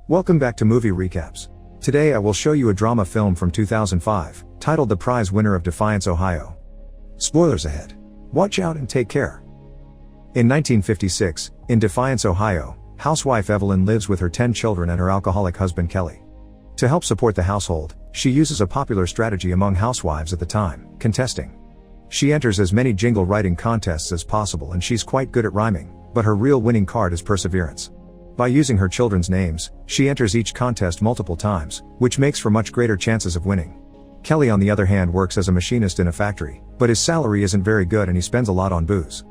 Welcome back to Movie Recaps. Today I will show you a drama film from 2005, titled The Prize Winner of Defiance, Ohio. Spoilers ahead. Watch out and take care. In 1956, in Defiance, Ohio, housewife Evelyn lives with her 10 children and her alcoholic husband Kelly. To help support the household, she uses a popular strategy among housewives at the time, contesting. She enters as many jingle-writing contests as possible and she's quite good at rhyming, but her real winning card is perseverance. By using her children's names, she enters each contest multiple times, which makes for much greater chances of winning. Kelly on the other hand works as a machinist in a factory, but his salary isn't very good and he spends a lot on booze.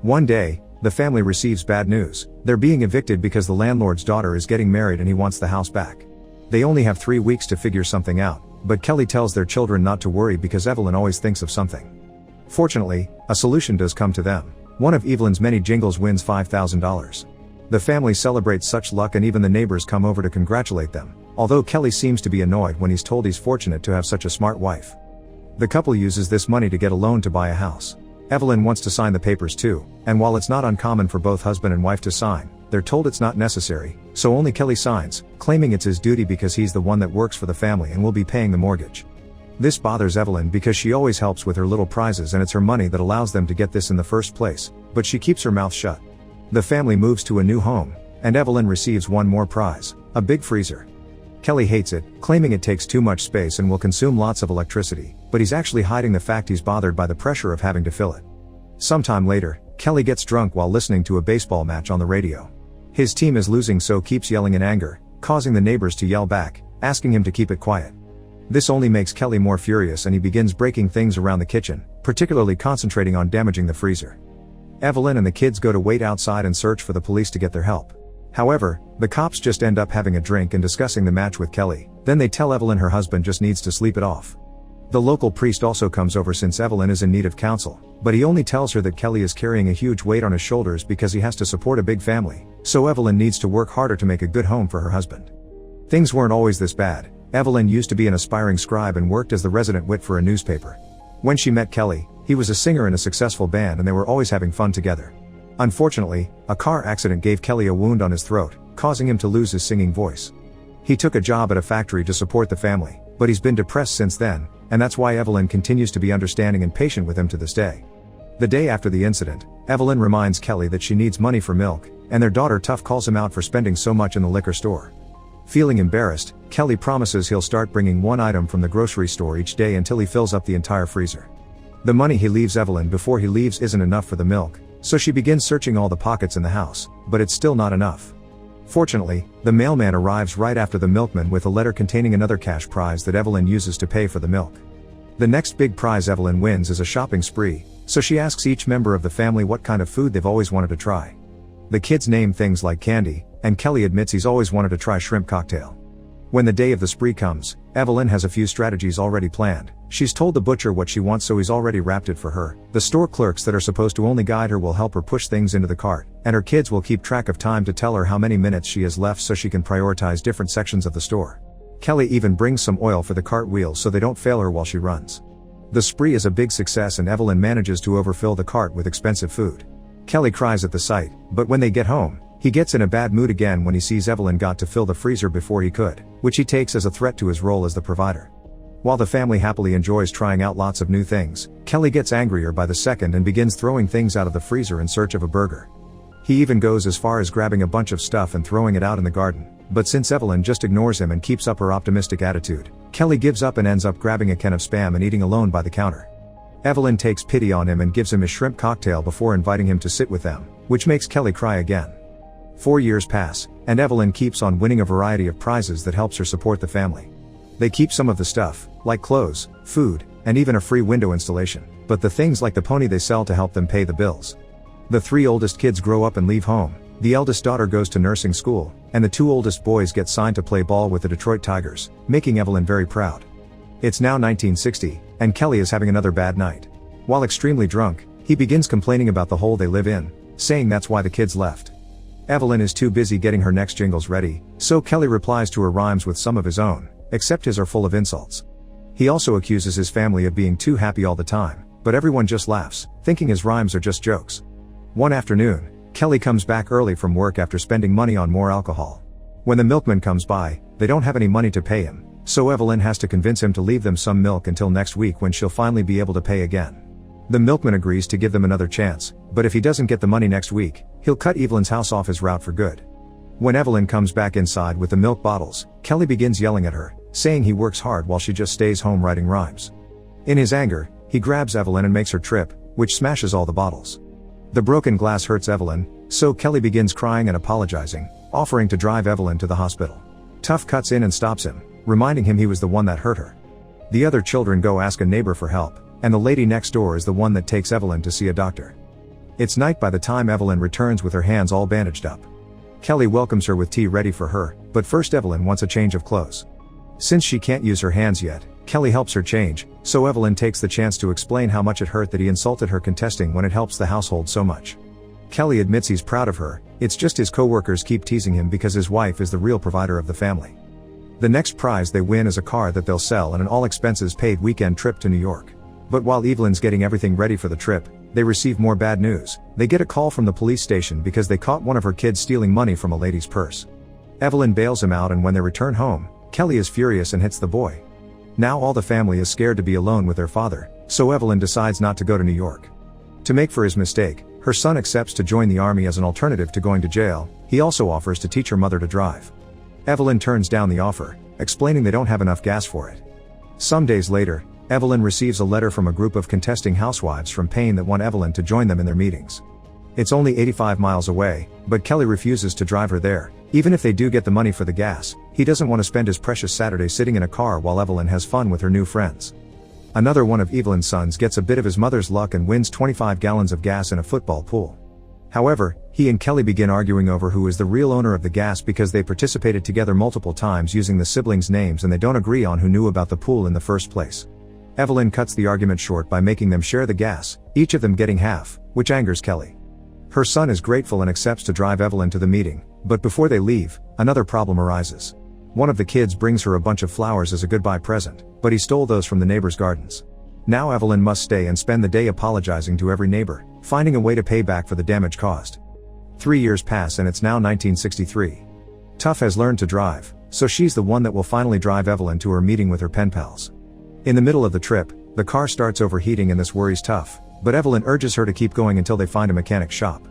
One day, the family receives bad news. They're being evicted because the landlord's daughter is getting married and he wants the house back. They only have 3 weeks to figure something out, but Kelly tells their children not to worry because Evelyn always thinks of something. Fortunately, a solution does come to them. One of Evelyn's many jingles wins $5,000. The family celebrates such luck and even the neighbors come over to congratulate them, although Kelly seems to be annoyed when he's told he's fortunate to have such a smart wife. The couple uses this money to get a loan to buy a house. Evelyn wants to sign the papers too, and while it's not uncommon for both husband and wife to sign, they're told it's not necessary, so only Kelly signs, claiming it's his duty because he's the one that works for the family and will be paying the mortgage. This bothers Evelyn because she always helps with her little prizes and it's her money that allows them to get this in the first place, but she keeps her mouth shut. The family moves to a new home, and Evelyn receives one more prize, a big freezer. Kelly hates it, claiming it takes too much space and will consume lots of electricity, but he's actually hiding the fact he's bothered by the pressure of having to fill it. Sometime later, Kelly gets drunk while listening to a baseball match on the radio. His team is losing so keeps yelling in anger, causing the neighbors to yell back, asking him to keep it quiet. This only makes Kelly more furious and he begins breaking things around the kitchen, particularly concentrating on damaging the freezer. Evelyn and the kids go to wait outside and search for the police to get their help. However, the cops just end up having a drink and discussing the match with Kelly, then they tell Evelyn her husband just needs to sleep it off. The local priest also comes over since Evelyn is in need of counsel, but he only tells her that Kelly is carrying a huge weight on his shoulders because he has to support a big family, so Evelyn needs to work harder to make a good home for her husband. Things weren't always this bad. Evelyn used to be an aspiring scribe and worked as the resident wit for a newspaper. When she met Kelly, he was a singer in a successful band and they were always having fun together. Unfortunately, a car accident gave Kelly a wound on his throat, causing him to lose his singing voice. He took a job at a factory to support the family, but he's been depressed since then, and that's why Evelyn continues to be understanding and patient with him to this day. The day after the incident, Evelyn reminds Kelly that she needs money for milk, and their daughter Tuff calls him out for spending so much in the liquor store. Feeling embarrassed, Kelly promises he'll start bringing one item from the grocery store each day until he fills up the entire freezer. The money he leaves Evelyn before he leaves isn't enough for the milk, so she begins searching all the pockets in the house, but it's still not enough. Fortunately, the mailman arrives right after the milkman with a letter containing another cash prize that Evelyn uses to pay for the milk. The next big prize Evelyn wins is a shopping spree, so she asks each member of the family what kind of food they've always wanted to try. The kids name things like candy, and Kelly admits he's always wanted to try shrimp cocktail. When the day of the spree comes, Evelyn has a few strategies already planned. She's told the butcher what she wants so he's already wrapped it for her. The store clerks that are supposed to only guide her will help her push things into the cart, and her kids will keep track of time to tell her how many minutes she has left so she can prioritize different sections of the store. Kelly even brings some oil for the cart wheels so they don't fail her while she runs. The spree is a big success and Evelyn manages to overfill the cart with expensive food. Kelly cries at the sight, but when they get home, he gets in a bad mood again when he sees Evelyn got to fill the freezer before he could, which he takes as a threat to his role as the provider. While the family happily enjoys trying out lots of new things, Kelly gets angrier by the second and begins throwing things out of the freezer in search of a burger. He even goes as far as grabbing a bunch of stuff and throwing it out in the garden, but since Evelyn just ignores him and keeps up her optimistic attitude, Kelly gives up and ends up grabbing a can of Spam and eating alone by the counter. Evelyn takes pity on him and gives him his shrimp cocktail before inviting him to sit with them, which makes Kelly cry again. 4 years pass, and Evelyn keeps on winning a variety of prizes that helps her support the family. They keep some of the stuff, like clothes, food, and even a free window installation, but the things like the pony they sell to help them pay the bills. The 3 oldest kids grow up and leave home, the eldest daughter goes to nursing school, and the 2 oldest boys get signed to play ball with the Detroit Tigers, making Evelyn very proud. It's now 1960, and Kelly is having another bad night. While extremely drunk, he begins complaining about the hole they live in, saying that's why the kids left. Evelyn is too busy getting her next jingles ready, so Kelly replies to her rhymes with some of his own, except his are full of insults. He also accuses his family of being too happy all the time, but everyone just laughs, thinking his rhymes are just jokes. One afternoon, Kelly comes back early from work after spending money on more alcohol. When the milkman comes by, they don't have any money to pay him, so Evelyn has to convince him to leave them some milk until next week when she'll finally be able to pay again. The milkman agrees to give them another chance, but if he doesn't get the money next week, he'll cut Evelyn's house off his route for good. When Evelyn comes back inside with the milk bottles, Kelly begins yelling at her, saying he works hard while she just stays home writing rhymes. In his anger, he grabs Evelyn and makes her trip, which smashes all the bottles. The broken glass hurts Evelyn, so Kelly begins crying and apologizing, offering to drive Evelyn to the hospital. Tough cuts in and stops him, reminding him he was the one that hurt her. The other children go ask a neighbor for help, and the lady next door is the one that takes Evelyn to see a doctor. It's night by the time Evelyn returns with her hands all bandaged up. Kelly welcomes her with tea ready for her, but first Evelyn wants a change of clothes. Since she can't use her hands yet, Kelly helps her change, so Evelyn takes the chance to explain how much it hurt that he insulted her contesting when it helps the household so much. Kelly admits he's proud of her, it's just his co-workers keep teasing him because his wife is the real provider of the family. The next prize they win is a car that they'll sell and an all-expenses-paid weekend trip to New York. But while Evelyn's getting everything ready for the trip, they receive more bad news. They get a call from the police station because they caught one of her kids stealing money from a lady's purse. Evelyn bails him out, and when they return home, Kelly is furious and hits the boy. Now all the family is scared to be alone with their father, so Evelyn decides not to go to New York. To make for his mistake, her son accepts to join the army as an alternative to going to jail. He also offers to teach her mother to drive. Evelyn turns down the offer, explaining they don't have enough gas for it. Some days later, Evelyn receives a letter from a group of contesting housewives from Payne that want Evelyn to join them in their meetings. It's only 85 miles away, but Kelly refuses to drive her there. Even if they do get the money for the gas, he doesn't want to spend his precious Saturday sitting in a car while Evelyn has fun with her new friends. Another one of Evelyn's sons gets a bit of his mother's luck and wins 25 gallons of gas in a football pool. However, he and Kelly begin arguing over who is the real owner of the gas because they participated together multiple times using the siblings' names and they don't agree on who knew about the pool in the first place. Evelyn cuts the argument short by making them share the gas, each of them getting half, which angers Kelly. Her son is grateful and accepts to drive Evelyn to the meeting, but before they leave, another problem arises. One of the kids brings her a bunch of flowers as a goodbye present, but he stole those from the neighbor's gardens. Now Evelyn must stay and spend the day apologizing to every neighbor, finding a way to pay back for the damage caused. 3 years pass and it's now 1963. Tough has learned to drive, so she's the one that will finally drive Evelyn to her meeting with her pen pals. In the middle of the trip, the car starts overheating and this worries Tough, but Evelyn urges her to keep going until they find a mechanic shop.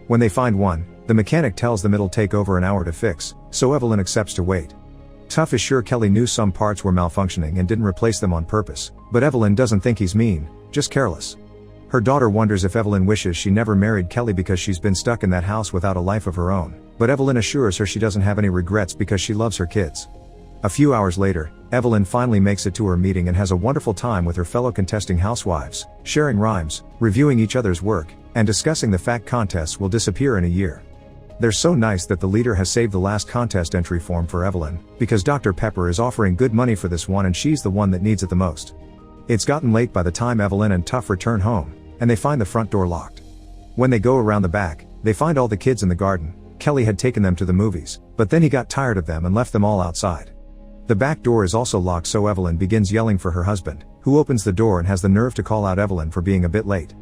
When they find one, the mechanic tells them it'll take over an hour to fix, so Evelyn accepts to wait. Tough is sure Kelly knew some parts were malfunctioning and didn't replace them on purpose, but Evelyn doesn't think he's mean, just careless. Her daughter wonders if Evelyn wishes she never married Kelly because she's been stuck in that house without a life of her own, but Evelyn assures her she doesn't have any regrets because she loves her kids. A few hours later, Evelyn finally makes it to her meeting and has a wonderful time with her fellow contesting housewives, sharing rhymes, reviewing each other's work, and discussing the fact contests will disappear in a year. They're so nice that the leader has saved the last contest entry form for Evelyn, because Dr. Pepper is offering good money for this one and she's the one that needs it the most. It's gotten late by the time Evelyn and Tough return home, and they find the front door locked. When they go around the back, they find all the kids in the garden. Kelly had taken them to the movies, but then he got tired of them and left them all outside. The back door is also locked, so Evelyn begins yelling for her husband, who opens the door and has the nerve to call out Evelyn for being a bit late.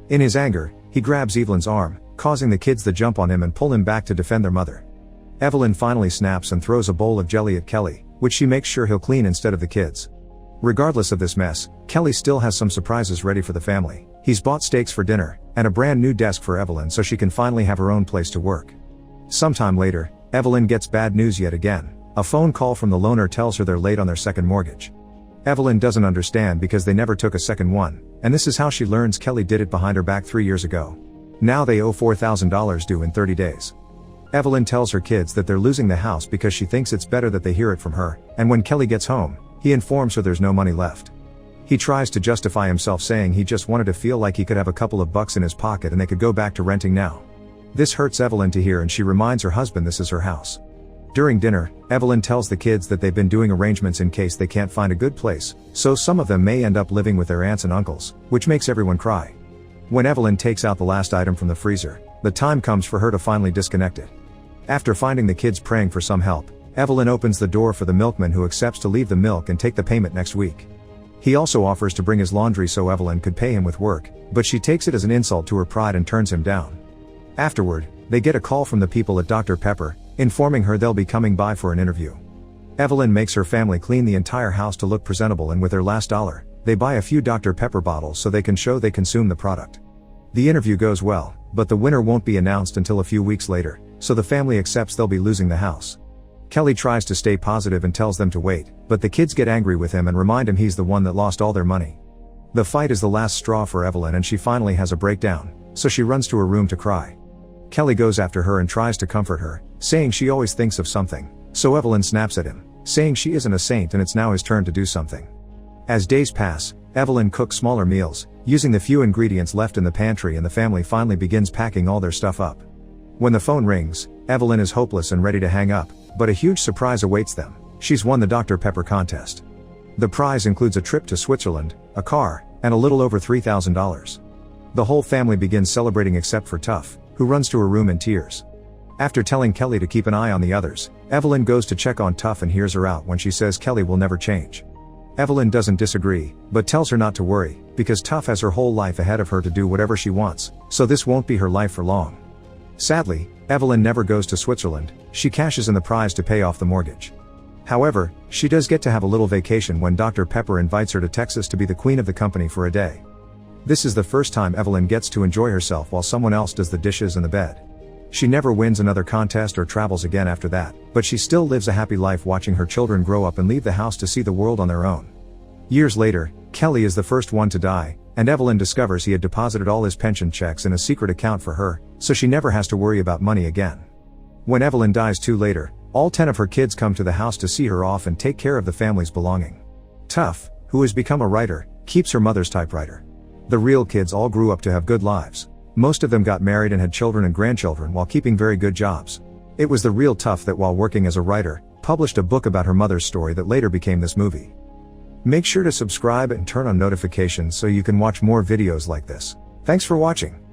In his anger, he grabs Evelyn's arm, causing the kids to jump on him and pull him back to defend their mother. Evelyn finally snaps and throws a bowl of jelly at Kelly, which she makes sure he'll clean instead of the kids. Regardless of this mess, Kelly still has some surprises ready for the family. He's bought steaks for dinner, and a brand new desk for Evelyn so she can finally have her own place to work. Sometime later, Evelyn gets bad news yet again. A phone call from the loaner tells her they're late on their second mortgage. Evelyn doesn't understand because they never took a second one, and this is how she learns Kelly did it behind her back 3 years ago. Now they owe $4,000 due in 30 days. Evelyn tells her kids that they're losing the house because she thinks it's better that they hear it from her, and when Kelly gets home, he informs her there's no money left. He tries to justify himself, saying he just wanted to feel like he could have a couple of bucks in his pocket and they could go back to renting now. This hurts Evelyn to hear, and she reminds her husband this is her house. During dinner, Evelyn tells the kids that they've been doing arrangements in case they can't find a good place, so some of them may end up living with their aunts and uncles, which makes everyone cry. When Evelyn takes out the last item from the freezer, the time comes for her to finally disconnect it. After finding the kids praying for some help, Evelyn opens the door for the milkman, who accepts to leave the milk and take the payment next week. He also offers to bring his laundry so Evelyn could pay him with work, but she takes it as an insult to her pride and turns him down. Afterward, they get a call from the people at Dr. Pepper, informing her they'll be coming by for an interview. Evelyn makes her family clean the entire house to look presentable, and with their last dollar, they buy a few Dr. Pepper bottles so they can show they consume the product. The interview goes well, but the winner won't be announced until a few weeks later, so the family accepts they'll be losing the house. Kelly tries to stay positive and tells them to wait, but the kids get angry with him and remind him he's the one that lost all their money. The fight is the last straw for Evelyn, and she finally has a breakdown, so she runs to her room to cry. Kelly goes after her and tries to comfort her, saying she always thinks of something, so Evelyn snaps at him, saying she isn't a saint and it's now his turn to do something. As days pass, Evelyn cooks smaller meals, using the few ingredients left in the pantry, and the family finally begins packing all their stuff up. When the phone rings, Evelyn is hopeless and ready to hang up, but a huge surprise awaits them. She's won the Dr. Pepper contest. The prize includes a trip to Switzerland, a car, and a little over $3,000. The whole family begins celebrating except for Tuff, who runs to her room in tears. After telling Kelly to keep an eye on the others, Evelyn goes to check on Tuff and hears her out when she says Kelly will never change. Evelyn doesn't disagree, but tells her not to worry, because Tuff has her whole life ahead of her to do whatever she wants, so this won't be her life for long. Sadly, Evelyn never goes to Switzerland. She cashes in the prize to pay off the mortgage. However, she does get to have a little vacation when Dr. Pepper invites her to Texas to be the queen of the company for a day. This is the first time Evelyn gets to enjoy herself while someone else does the dishes and the bed. She never wins another contest or travels again after that, but she still lives a happy life watching her children grow up and leave the house to see the world on their own. Years later, Kelly is the first one to die, and Evelyn discovers he had deposited all his pension checks in a secret account for her, so she never has to worry about money again. When Evelyn dies too later, all 10 of her kids come to the house to see her off and take care of the family's belonging. Tuff, who has become a writer, keeps her mother's typewriter. The real kids all grew up to have good lives. Most of them got married and had children and grandchildren while keeping very good jobs. It was the real Tuff that, while working as a writer, published a book about her mother's story that later became this movie. Make sure to subscribe and turn on notifications so you can watch more videos like this. Thanks for watching.